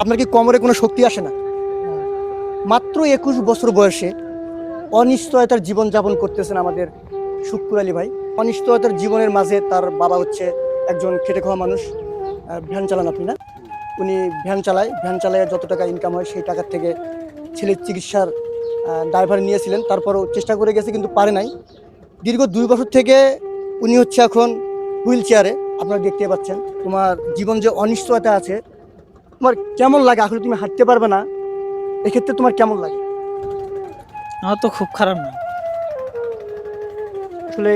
আপনার কি কোমরে কোনো শক্তি আসে না? মাত্র 21 বছর বয়সে অনিশ্চয়তার জীবন যাপন করতেছেন আমাদের শুক্কুর আলী ভাই। অনিশ্চয়তার জীবনের মাঝে তার বাবা হচ্ছে একজন খেটে খাওয়া মানুষ। ভ্যান চালান আপনি না? উনি ভ্যান চালায় যত টাকা ইনকাম হয় সেই টাকার থেকে ছেলের চিকিৎসার দায়ভার নিয়েছিলেন। তারপরও চেষ্টা করে গেছে কিন্তু পারে নাই। দীর্ঘ 2 বছর থেকে উনি হচ্ছে এখন হুইল চেয়ারে। আপনারা দেখতে পাচ্ছেন। তোমার জীবন যে অনিশ্চয়তা আছে, তোমার কেমন লাগে? আসলে তুমি হাঁটতে পারবে না, এক্ষেত্রে তোমার কেমন লাগে? আমার তো খুব খারাপ না। আসলে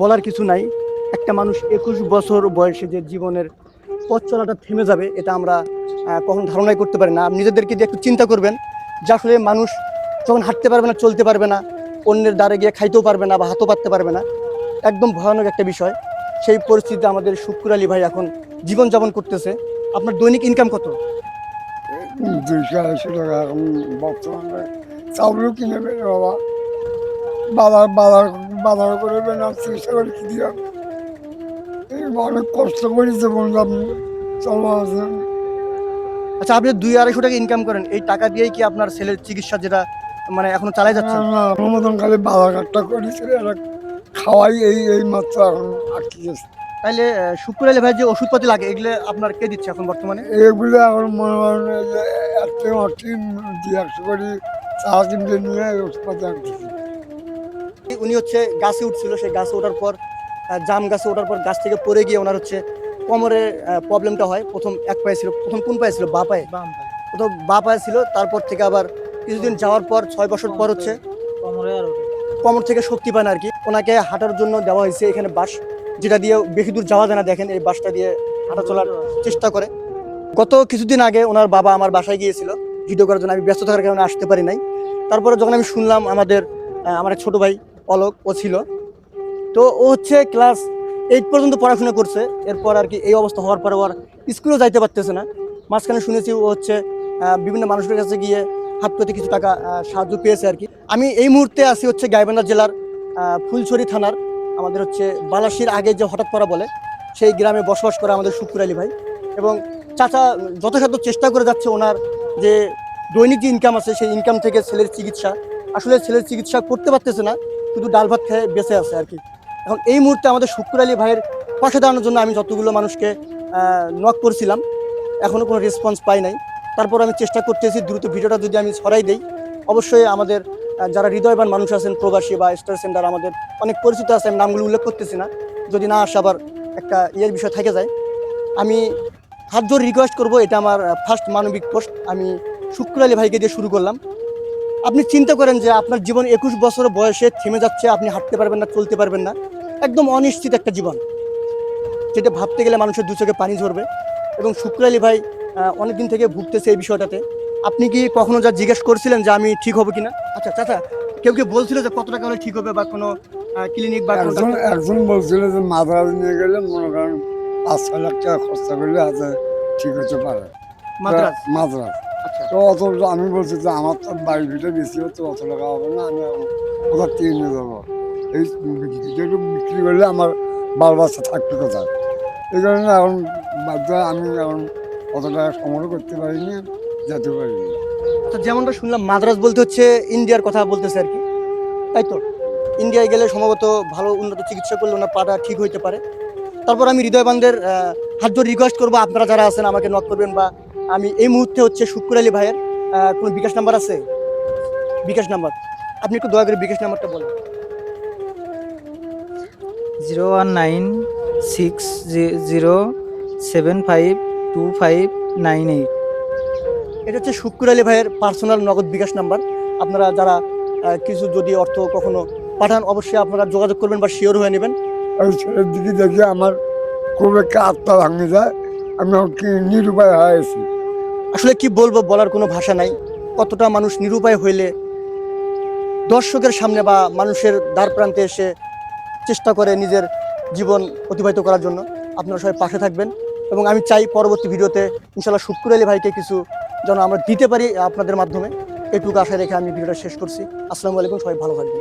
বলার কিছু নাই। একটা মানুষ 21 বছর বয়সে যে জীবনের পথ চলাটা থেমে যাবে, এটা আমরা কখনো ধারণাই করতে পারি না। নিজেদেরকে দিয়ে একটু চিন্তা করবেন যে আসলে মানুষ যখন হাঁটতে পারবে না, চলতে পারবে না, অন্যের দ্বারে গিয়ে খাইতেও পারবে না বা হাতও পাততে পারবে না, একদম ভয়ানক একটা বিষয়। সেই পরিস্থিতিতে আমাদের শুক্কুর আলী ভাই এখন জীবনযাপন করতেছে। আপনার দৈনিক ইনকাম কত? 200-250 টাকা এখন বর্তমানে চাউলও কিনে পেলে বাবা। বাজার বাজার বাজার করে পেলাম, চেষ্টা করে কি দিয়ে এই অনেক কষ্ট করে জীবনযাপন চলা আছে। আচ্ছা, আপনি 200-250 টাকা ইনকাম করেন, এই টাকা দিয়েই কি আপনার ছেলের চিকিৎসা যেটা মানে এখনো চালাই যাচ্ছেন? আমার মতন খালি বাজার ঘাটটা করেছিল, এরা খাওয়াই এই মাত্র এখন আটকে গেছে। তাইলে শুক্কুর আলী ভাই যে ওষুধপাতি লাগে এগুলো আপনার কে দিচ্ছে এখন বর্তমানে? এগুলো এখন মনে করেন এই যে একটা অটিন 200 করে চা কিনতে নিয়ে ওষুধপাতি আনতেছি। উনি হচ্ছে গাছে উঠছিল, সেই গাছে ওঠার পর জাম গাছে ওঠার পর গাছ থেকে পড়ে গিয়ে ওনার হচ্ছে কোমরের প্রবলেমটা হয়। প্রথম এক পায়ে ছিল, প্রথম কোন পায়ে ছিল? বা পায়ে। বাম পায়ে। প্রথম বা পায়ে ছিল, তারপর থেকে আবার কিছুদিন যাওয়ার পর 6 বছর পর হচ্ছে কোমরে আর ওঠে। কোমর থেকে শক্তি পায় না আর কি। ওনাকে হাঁটার জন্য দেওয়া হয়েছে এখানে বাস, যেটা দিয়ে বেশি দূর যাওয়া যায় না। দেখেন এই বাসটা দিয়ে হাঁটা চলার চেষ্টা করে। গত কিছুদিন আগে ওনার বাবা আমার বাসায় গিয়েছিল ভিডিও করার জন্য, আমি ব্যস্ত থাকার কারণে আসতে পারি নাই। তারপরে যখন আমি শুনলাম আমার এক ছোট ভাই অলোক ও ছিল, তো ও হচ্ছে ক্লাস 8 পর্যন্ত পড়াশোনা করছে। এরপর আর কি এই অবস্থা হওয়ার পরে ওর স্কুলেও যাইতে পারতেছে না। মাঝখানে শুনেছি ও হচ্ছে বিভিন্ন মানুষের কাছে গিয়ে হাত পেতে কিছু টাকা সাহায্য পেয়েছে আর কি। আমি এই মুহূর্তে আছি হচ্ছে গাইবান্ধা জেলার ফুলছড়ি থানার আমাদের হচ্ছে বালাসির আগে যে হঠাৎ পড়া বলে সেই গ্রামে বসবাস করে আমাদের শুক্কুর আলী ভাই। এবং চাচা যথাসাধ্য চেষ্টা করে যাচ্ছে ওনার যে দৈনিক যে ইনকাম আছে সেই ইনকাম থেকে ছেলের চিকিৎসা, আসলে ছেলের চিকিৎসা করতে পারতেছে না, শুধু ডাল ভাত খেয়ে বেঁচে আছে আর কি। এখন এই মুহূর্তে আমাদের শুক্কুর আলী ভাইয়ের পাশে দাঁড়ানোর জন্য আমি যতগুলো মানুষকে নক করেছিলাম, এখনও কোনো রেসপন্স পাই নাই। তারপর আমি চেষ্টা করতেছি দ্রুত ভিডিওটা যদি আমি ছড়াই দেই, অবশ্যই আমাদের যারা হৃদয়বান মানুষ আছেন প্রবাসী বা স্টার সেন্টার আমাদের অনেক পরিচিত আছে, আমি নামগুলো উল্লেখ করতেছি না, যদি না আসে আবার একটা ইয়ের বিষয় থেকে যায়। আমি হাত জোর রিকোয়েস্ট করবো, এটা আমার ফার্স্ট মানবিক পোস্ট, আমি শুক্কুর আলী ভাইকে দিয়ে শুরু করলাম। আপনি চিন্তা করেন যে আপনার জীবন 21 বছর বয়সে থেমে যাচ্ছে, আপনি হাঁটতে পারবেন না, চলতে পারবেন না, একদম অনিশ্চিত একটা জীবন, যেটা ভাবতে গেলে মানুষের দু চোখে পানি ঝরবে। এবং শুক্কুর আলী ভাই অনেকদিন থেকে ভুগতেছে এই বিষয়টাতে। আপনি কি কখনো যা জিজ্ঞেস করছিলেন যে আমি ঠিক হবো কিনা? আচ্ছা চাচা, কেউ কেউ বলছিল যে কত টাকা হলে ঠিক হবে বা কোনো ক্লিনিক বা কোনো একজন একজন বলছিল যে মাদ্রাজ নিয়ে গেলে মনে করেন 5-6 লাখ টাকা খরচা করলে হাতে ঠিক হতে পারে। মাদ্রাজ? মাদ্রাজ আচ্ছা, তো অত আমি বলছি যে আমার তো বাড়ি ভিটে বেশি হচ্ছে, অত টাকা হবে না, আমি কোথার থেকে নিয়ে যাবো। এই ভিটেটু বিক্রি করলে আমার বাল বাচ্চা থাকবে কোথায়, এই কারণে এখন বাধ্য হয়ে আমি এখন অত টাকা সংগ্রহ করতে পারিনি, যেতে পারিনি। আচ্ছা, যেমনটা শুনলাম মাদ্রাজ বলতে হচ্ছে ইন্ডিয়ার কথা বলতেছে আর কি, তাই তো? ইন্ডিয়ায় গেলে সম্ভবত ভালো উন্নত চিকিৎসা করলে ওনার পাটা ঠিক হইতে পারে। তারপর আমি হৃদয়বানদের হাত ধরে রিকোয়েস্ট করবো, আপনারা যারা আছেন আমাকে নক করবেন। বা আমি এই মুহূর্তে হচ্ছে শুক্কুর আলী ভাইয়ের কোনো বিকাশ নাম্বার আছে? বিকাশ নাম্বার আপনি একটু দয়া করে বিকাশ নাম্বারটা বলেন। 01960752598। এটা হচ্ছে শুক্কুর আলী ভাইয়ের পার্সোনাল নগদ বিকাশ নাম্বার। আপনারা যারা কিছু যদি অর্থ কখনো পাঠান, অবশ্যই আপনারা যোগাযোগ করবেন বা শিওর হয়ে নেবেন। ওই ছেলের দিকে দেখে আমার খুব একটা আত্মা ভাঙে যায়, আমি কি নিরুপায় হয়েছি। আসলে কি বলবো, বলার কোনো ভাষা নাই। কতটা মানুষ নিরুপায় হইলে দর্শকের সামনে বা মানুষের দ্বার প্রান্তে এসে চেষ্টা করে নিজের জীবন অতিবাহিত করার জন্য। আপনারা সবাই পাশে থাকবেন এবং আমি চাই পরবর্তী ভিডিওতে ইনশাল্লাহ শুক্কুর আলী ভাইকে কিছু যেন আমরা দিতে পারি আপনাদের মাধ্যমে। এইটুকু আশা রেখে আমি ভিডিওটা শেষ করছি। আসসালামু আলাইকুম, সবাই ভালো থাকবেন।